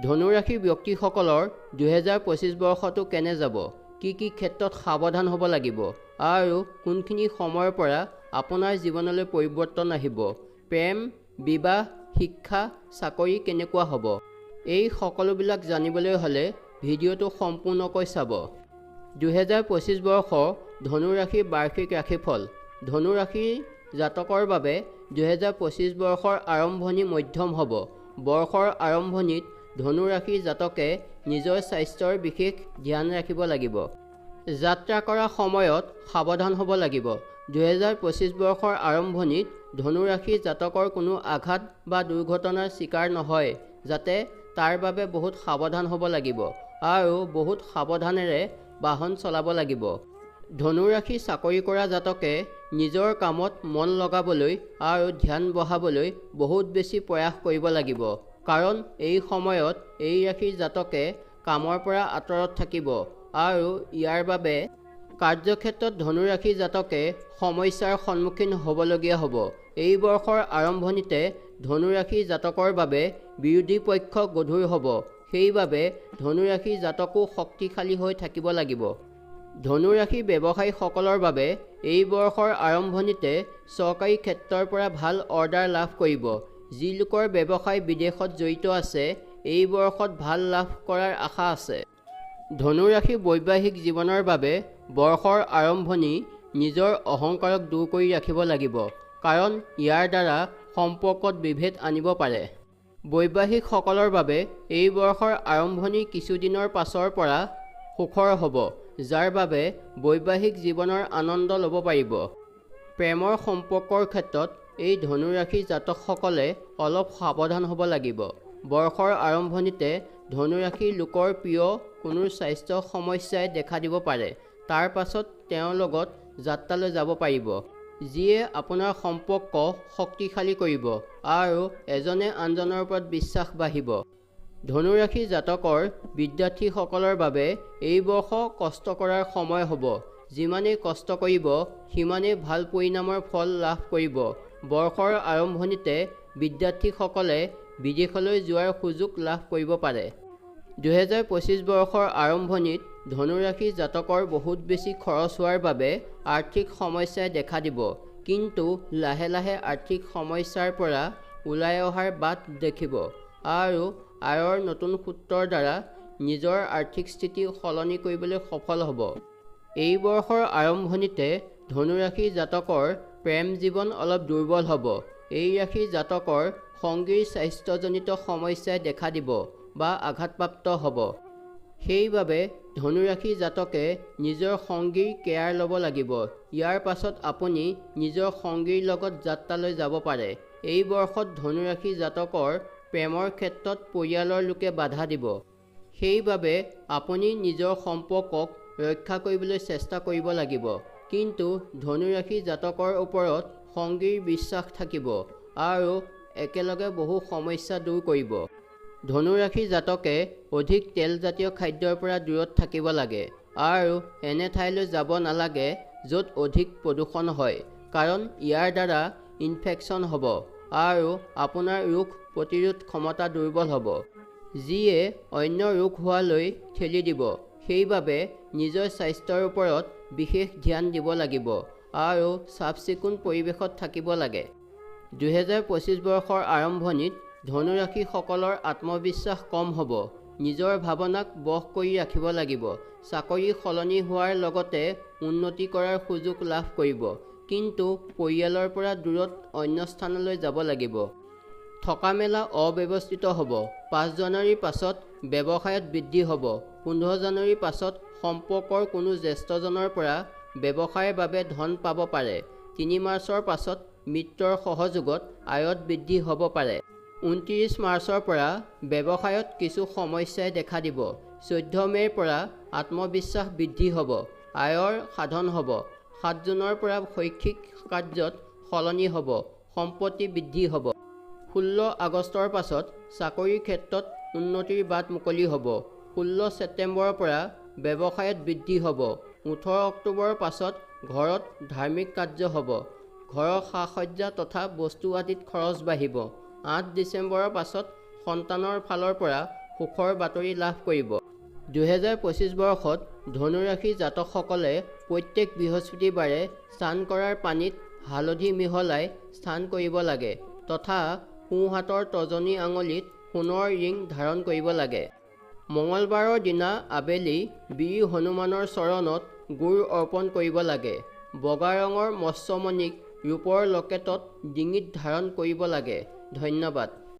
ধনুৰাশি ব্যক্তিসকলৰ 2025 বৰ্ষটো কেনে যাব, কি ক্ষেত্ৰত সাৱধান হ'ব লাগিব আৰু কোনখিনি সময়ৰ পৰা আপোনাৰ জীৱনলৈ পৰিৱৰ্তন আহিব, প্ৰেম, বিবাহ, শিক্ষা, চাকৰি কেনেকুৱা হ'ব, এই সকলোবিলাক জানিবলৈ হ'লে ভিডিঅ'টো সম্পূৰ্ণকৈ চাব। 2025 বৰ্ষৰ ধনুৰাশিৰ বাৰ্ষিক ৰাশিফল। ধনুৰাশিৰ জাতকৰ বাবে 2025 বৰ্ষৰ আৰম্ভণি মধ্যম হ'ব। বৰ্ষৰ আৰম্ভণিত ধনুৰাশিৰ জাতকে নিজৰ স্বাস্থ্যৰ বিশেষ ধ্যান ৰাখিব লাগিব। যাত্ৰা কৰা সময়ত সাৱধান হ'ব লাগিব। 2025 বৰ্ষৰ আৰম্ভণিত ধনুৰাশিৰ জাতকৰ কোনো আঘাত বা দুৰ্ঘটনাৰ শিকাৰ নহয়, যাতে তাৰ বাবে বহুত সাৱধান হ'ব লাগিব আৰু বহুত সাৱধানেৰে বাহন চলাব লাগিব। ধনুৰাশি চাকৰি কৰা জাতকে নিজৰ কামত মন লগাবলৈ আৰু ধ্যান বঢ়াবলৈ বহুত বেছি প্ৰয়াস কৰিব লাগিব, কাৰণ এই সময়ত এই ৰাশিৰ জাতকে কামৰ পৰা আঁতৰত থাকিব আৰু ইয়াৰ বাবে কাৰ্যক্ষেত্ৰত ধনুৰাশি জাতকে সমস্যাৰ সন্মুখীন হ'বলগীয়া হ'ব। এই বৰ্ষৰ আৰম্ভণিতে ধনুৰাশি জাতকৰ বাবে বিৰোধী পক্ষ গধুৰ হ'ব, সেইবাবে ধনুৰাশি জাতকো শক্তিশালী হৈ থাকিব লাগিব। ধনুৰাশি ব্যৱসায়ীসকলৰ বাবে এই বৰ্ষৰ আৰম্ভণিতে চৰকাৰী ক্ষেত্ৰৰ পৰা ভাল অৰ্ডাৰ লাভ কৰিব। যি লোকৰ ব্যৱসায় বিদেশত জড়িত আছে, এই বৰ্ষত ভাল লাভ কৰাৰ আশা আছে। ধনুৰাশি বৈবাহিক জীৱনৰ বাবে বৰ্ষৰ আৰম্ভণি নিজৰ অহংকাৰক দূৰ কৰি ৰাখিব লাগিব, কাৰণ ইয়াৰ দ্বাৰা সম্পৰ্কত বিভেদ আনিব পাৰে। বৈবাহিকসকলৰ বাবে এই বৰ্ষৰ আৰম্ভণি কিছুদিনৰ পাছৰ পৰা সুখৰ হ'ব, যাৰ বাবে বৈবাহিক জীৱনৰ আনন্দ ল'ব পাৰিব। প্ৰেমৰ সম্পৰ্কৰ ক্ষেত্ৰত এই ধনুৰাশি জাতকসকলে অলপ সাৱধান হ'ব লাগিব। বৰ্ষৰ আৰম্ভণিতে ধনুৰাশিৰ লোকৰ প্ৰিয় কোনো স্বাস্থ্য সমস্যাই দেখা দিব পাৰে। তাৰ পাছত তেওঁৰ লগত যাত্ৰালৈ যাব পাৰিব, যিয়ে আপোনাৰ সম্পৰ্ক শক্তিশালী কৰিব আৰু এজনে আনজনৰ ওপৰত বিশ্বাস বাঢ়িব। ধনুৰাশি জাতকৰ বিদ্যাৰ্থীসকলৰ বাবে এই বৰ্ষ কষ্ট কৰাৰ সময় হ'ব। যিমানেই কষ্ট কৰিব, সিমানেই ভাল পৰিণামৰ ফল লাভ কৰিব। বৰ্ষৰ আৰম্ভণিতে বিদ্যাৰ্থীসকলে বিদেশলৈ যোৱাৰ সুযোগ লাভ কৰিব পাৰে। 2025 বৰ্ষৰ আৰম্ভণিত ধনুৰাশি জাতকৰ বহুত বেছি খৰচ হোৱাৰ বাবে আৰ্থিক সমস্যাই দেখা দিব, কিন্তু লাহে লাহে আৰ্থিক সমস্যাৰ পৰা ওলাই অহাৰ বাট দেখিব আৰু আয়ৰ নতুন সূত্ৰৰ দ্বাৰা নিজৰ আৰ্থিক স্থিতি সলনি কৰিবলৈ সফল হ'ব। এই বৰ্ষৰ আৰম্ভণিতে ধনুৰাশি জাতকৰ প্ৰেম জীৱন অলপ দুৰ্বল হ'ব। এই ৰাশিৰ জাতকৰ সংগীৰ স্বাস্থ্যজনিত সমস্যাই দেখা দিব বা আঘাতপ্ৰাপ্ত হ'ব। সেইবাবে ধনুৰাশি জাতকে নিজৰ সংগীৰ কেয়াৰ ল'ব লাগিব। ইয়াৰ পাছত আপুনি নিজৰ সংগীৰ লগত যাত্ৰালৈ যাব পাৰে। এই বৰ্ষত ধনুৰাশি জাতকৰ প্ৰেমৰ ক্ষেত্ৰত পৰিয়ালৰ লোকে বাধা দিব। সেইবাবে আপুনি নিজৰ সম্পৰ্কক ৰক্ষা কৰিবলৈ চেষ্টা কৰিব লাগিব, কিন্তু ধনুৰাশি জাতকৰ ওপৰত সংগীৰ বিশ্বাস থাকিব আৰু একেলগে বহু সমস্যা দূৰ কৰিব। ধনুৰাশি জাতকে অধিক তেলজাতীয় খাদ্যৰ পৰা দূৰত থাকিব লাগে আৰু এনে ঠাইলৈ যাব নালাগে য'ত অধিক প্ৰদূষণ হয়, কাৰণ ইয়াৰ দ্বাৰা ইনফেকশ্যন হ'ব আৰু আপোনাৰ ৰোগ প্ৰতিৰোধ ক্ষমতা দুৰ্বল হ'ব, যিয়ে অন্য ৰোগ হোৱালৈ ঠেলি দিব। সেইবাবে নিজৰ স্বাস্থ্যৰ ওপৰত বিশেষ ধ্যান দিব লাগিব আৰু চাফ-চিকুণ পৰিৱেশত থাকিব লাগে। 2025 বৰ্ষৰ আৰম্ভণিত ধনুৰাশিসকলৰ আত্মবিশ্বাস কম হ'ব। নিজৰ ভাৱনাক বশ কৰি ৰাখিব লাগিব। চাকৰি সলনি হোৱাৰ লগতে উন্নতি কৰাৰ সুযোগ লাভ কৰিব, কিন্তু পৰিয়ালৰ পৰা দূৰত অন্য স্থানলৈ যাব লাগিব। থকা মেলা অব্যৱস্থিত হ'ব। 5 জানুৱাৰীৰ পাছত ব্যৱসায়ত বৃদ্ধি হ'ব। 15 জানুৱাৰীৰ পাছত সম্পৰ্কৰ কোনো জ্যেষ্ঠজনৰ পৰা ব্যৱসায়ৰ বাবে ধন পাব পাৰে। 3 মাৰ্চৰ পাছত মিত্ৰৰ সহযোগত আয়ত বৃদ্ধি হ'ব পাৰে। 29 মাৰ্চৰ পৰা ব্যৱসায়ত কিছু সমস্যাই দেখা দিব। 14 মে'ৰ পৰা আত্মবিশ্বাস বৃদ্ধি হ'ব, আয়ৰ সাধন হ'ব। 7 জুনৰ পৰা শৈক্ষিক কাৰ্যত সলনি হ'ব, সম্পত্তি বৃদ্ধি হ'ব। 16 আগষ্টৰ পাছত চাকৰিৰ ক্ষেত্ৰত উন্নতিৰ বাট মুকলি হ'ব। 16 ছেপ্টেম্বৰৰ পৰা ব্যৱসায়ত বৃদ্ধি হ'ব। 18 অক্টোবৰৰ পাছত ঘৰত ধাৰ্মিক কাৰ্য হ'ব। ঘৰৰ সা-সজ্জা তথা বস্তু আদিত খৰচ বাঢ়িব। 8 ডিচেম্বৰৰ পাছত সন্তানৰ ফালৰ পৰা সুখৰ বাতৰি লাভ কৰিব। 2025 বৰ্ষত ধনু ৰাশিৰ জাতকসকলে প্ৰত্যেক বৃহস্পতিবাৰে স্নান কৰাৰ পানীত হালধি মিহলাই স্নান কৰিব লাগে তথা সোঁ হাতৰ তৰ্জনী আঙুলিত সোণৰ ৰিং ধাৰণ কৰিব লাগে। মঙলবাৰৰ দিনা আবেলি বীৰ হনুমানৰ চৰণত গুৰ অৰ্পণ কৰিব লাগে। বগা ৰঙৰ মৎস্যমণিক ৰূপৰ লকেটত ডিঙিত ধাৰণ কৰিব লাগে। ধন্যবাদ।